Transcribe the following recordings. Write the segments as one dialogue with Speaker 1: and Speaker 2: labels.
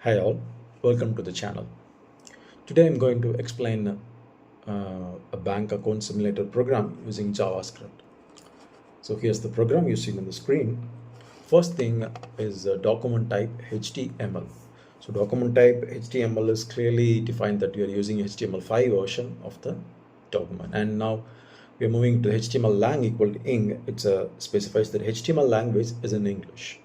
Speaker 1: Hi all, welcome to the channel. Today I'm going to explain a bank account simulator program using JavaScript. So here's the program you see on the screen. First thing is document type HTML. So document type HTML is clearly defined that you are using HTML5 version of the document. And now we are moving to HTML lang equal to ing. It specifies that HTML language is in English.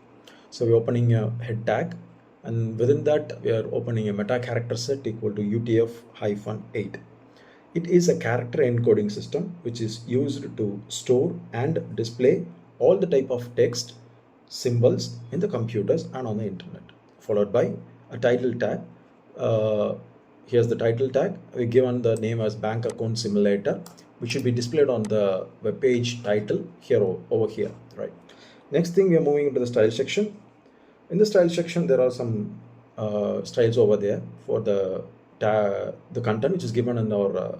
Speaker 1: So we're opening a head tag, and within that we are opening a meta character set equal to UTF-8. It is a character encoding system which is used to store and display all the type of text, symbols in the computers and on the internet, followed by a title tag. Uh, Here's the title tag. We given the name as bank account simulator, which should be displayed on the web page title here over here, right? Next thing, we are moving into the style section. In the style section, there are some styles over there for the content which is given in our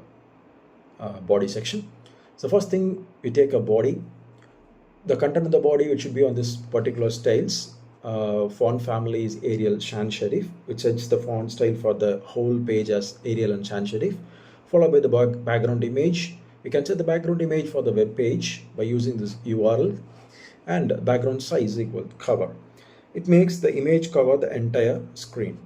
Speaker 1: body section. So first thing, we take a body. The content of the body which should be on this particular styles. Font family is Arial sans serif, which sets the font style for the whole page as Arial and sans serif, followed by the background image. We can set the background image for the web page by using this URL, and background size equal to cover. It makes the image cover the entire screen.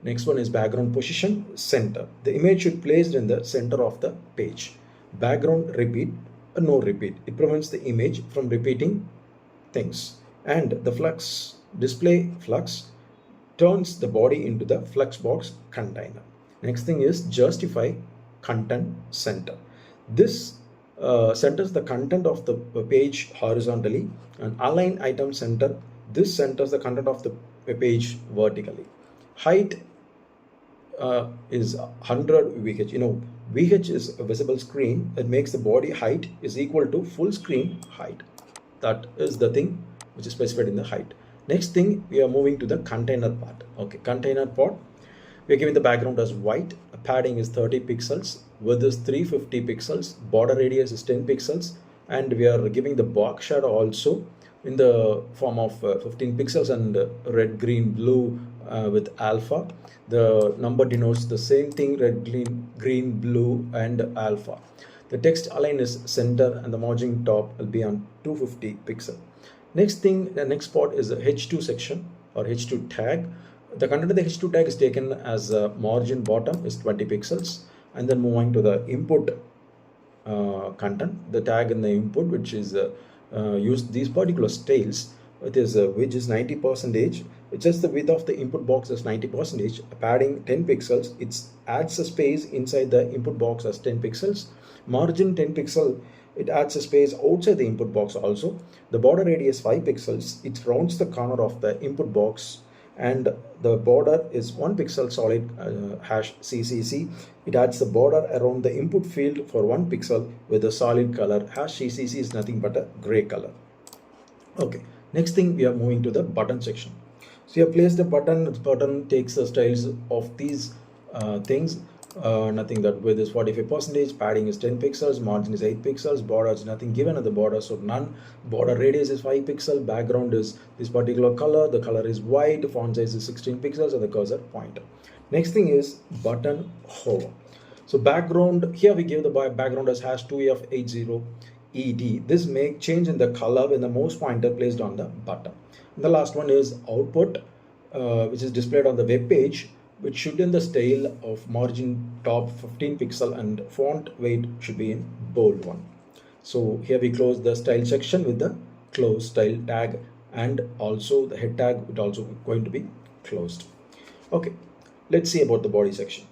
Speaker 1: Next one is background position, center. The image should be placed in the center of the page. Background repeat, no repeat. It prevents the image from repeating things. And the flux, display flux, turns the body into the flux box container. Next thing is justify content center. This centers the content of the page horizontally, and align item center. This centers the content of the page vertically. Height is 100 VH. VH is a visible screen. That makes the body height is equal to full screen height. That is the thing which is specified in the height. Next thing, we are moving to the container part. Okay, container part. We are giving the background as white. Padding is 30 pixels. Width is 350 pixels. Border radius is 10 pixels. And we are giving the box shadow also in the form of 15 pixels and red, green, blue with alpha. The number denotes the same thing: red, green, blue, and alpha. The text align is center, and the margin top will be on 250 pixel. Next thing, the next part is the H2 section or H2 tag. The content of the H2 tag is taken as margin bottom is 20 pixels, and then moving to the input content. The tag in the input which is use these particular styles. It is which is 90 percentage. It's just the width of the input box is 90 percentage. Padding 10 pixels. It adds a space inside the input box as 10 pixels. Margin 10 pixel. It adds a space outside the input box also. The border radius 5 pixels. It rounds the corner of the input box, and the border is 1 pixel solid hash CCC. It adds the border around the input field for 1 pixel with a solid color. Hash CCC is nothing but a gray color. Okay, next thing, we are moving to the button section. So you have placed the button. The button takes the styles of these things. Nothing, that width is 45 percentage, padding is 10 pixels, margin is 8 pixels, border is nothing given at the border, so none. Border radius is 5 pixel, background is this particular color, the color is white, font size is 16 pixels, and the cursor pointer. Next thing is button hover. So background, here we give the background as hash 2F80ED. This make change in the color when the mouse pointer placed on the button. And the last one is output, which is displayed on the web page, which should in the style of margin top 15 pixel, and font weight should be in bold one. So here we close the style section with the close style tag, and also the head tag is also going to be closed. Okay, let's see about the body section.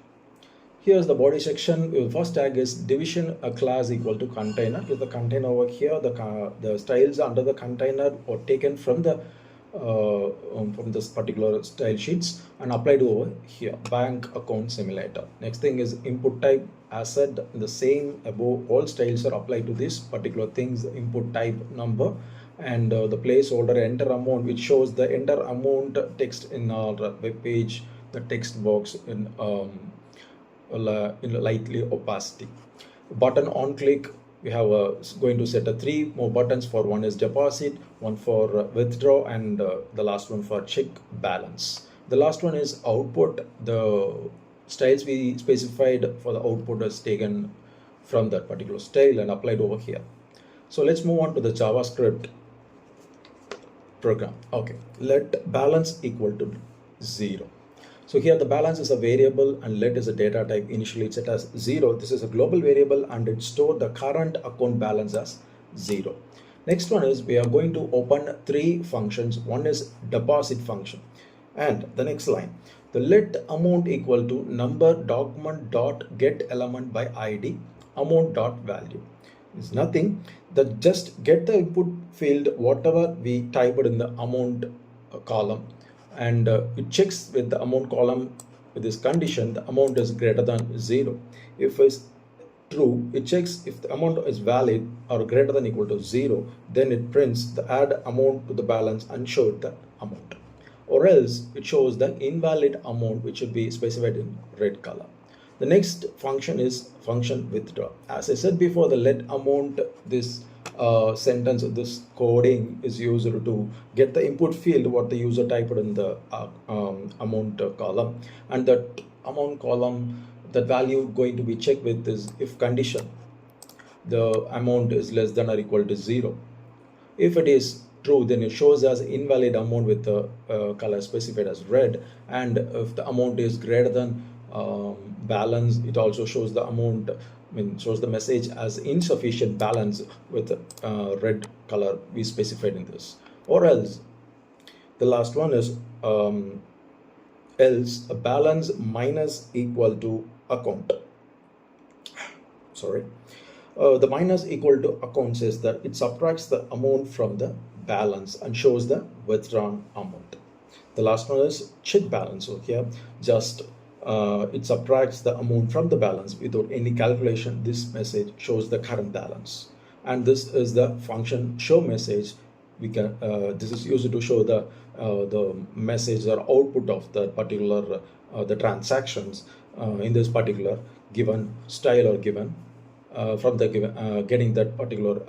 Speaker 1: Here's the body section. The first tag is division a class equal to container. Here's the container over here. The styles under the container are taken from this particular style sheets and applied over here. Bank account simulator. Next thing is input type. As said, the same above, all styles are applied to this particular things. Input type number, and the placeholder enter amount, which shows the enter amount text in our web page. The text box in lightly opacity. Button on click, we have going to set a 3 more buttons. For one is deposit, one for withdraw, and the last one for check balance. The last one is output. The styles we specified for the output is taken from that particular style and applied over here. So let's move on to the JavaScript program. Okay, let balance equal to 0. So here the balance is a variable and let is a data type. Initially it's set as 0. This is a global variable and it stored the current account balance as 0. Next one is we are going to open three functions. One is deposit function, and the next line, the let amount equal to number document dot get element by id amount dot value is nothing, that just get the input field whatever we typed in the amount column, and it checks with the amount column with this condition the amount is greater than 0. If it's true, it checks if the amount is valid or greater than equal to 0, then it prints the add amount to the balance and show the amount, or else it shows the invalid amount, which should be specified in red color. The next function is function withdraw. As I said before, the let amount, this sentence, this coding is used to get the input field what the user typed in the amount column, and that amount column, that value going to be checked with this if condition, the amount is less than or equal to 0. If it is true, then it shows as invalid amount with the color specified as red, and if the amount is greater than balance, it also shows the amount, shows the message as insufficient balance with red color we specified in this. Or else the last one is else a balance minus equal to account. Sorry, the minus equal to account says that it subtracts the amount from the balance and shows the withdrawn amount. The last one is check balance. So here just it subtracts the amount from the balance without any calculation. This message shows the current balance, and this is the function show message. We can this is used to show the message or output of the particular the transactions in this particular given style or given from the given getting that particular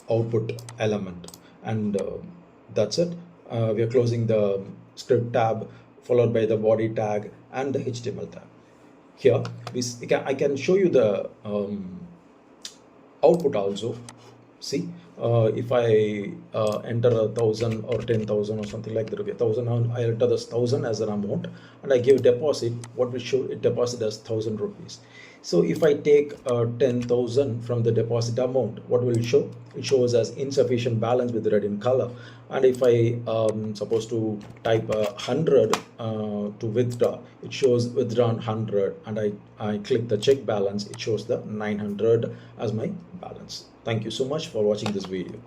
Speaker 1: output element. And that's it. We are closing the script tab followed by the body tag and the HTML tag. Here I can show you the output also. See, if I enter 1,000 or 10,000 or something like that, okay, 1,000, I enter this 1,000 as an amount and I give deposit, what will show it deposit as 1,000 rupees. So if I take 10,000 from the deposit amount, what will it show? It shows as insufficient balance with red in color. And if I supposed to type 100 to withdraw, it shows withdrawn 100, and I click the check balance, it shows the 900 as my balance. Thank you so much for watching this video.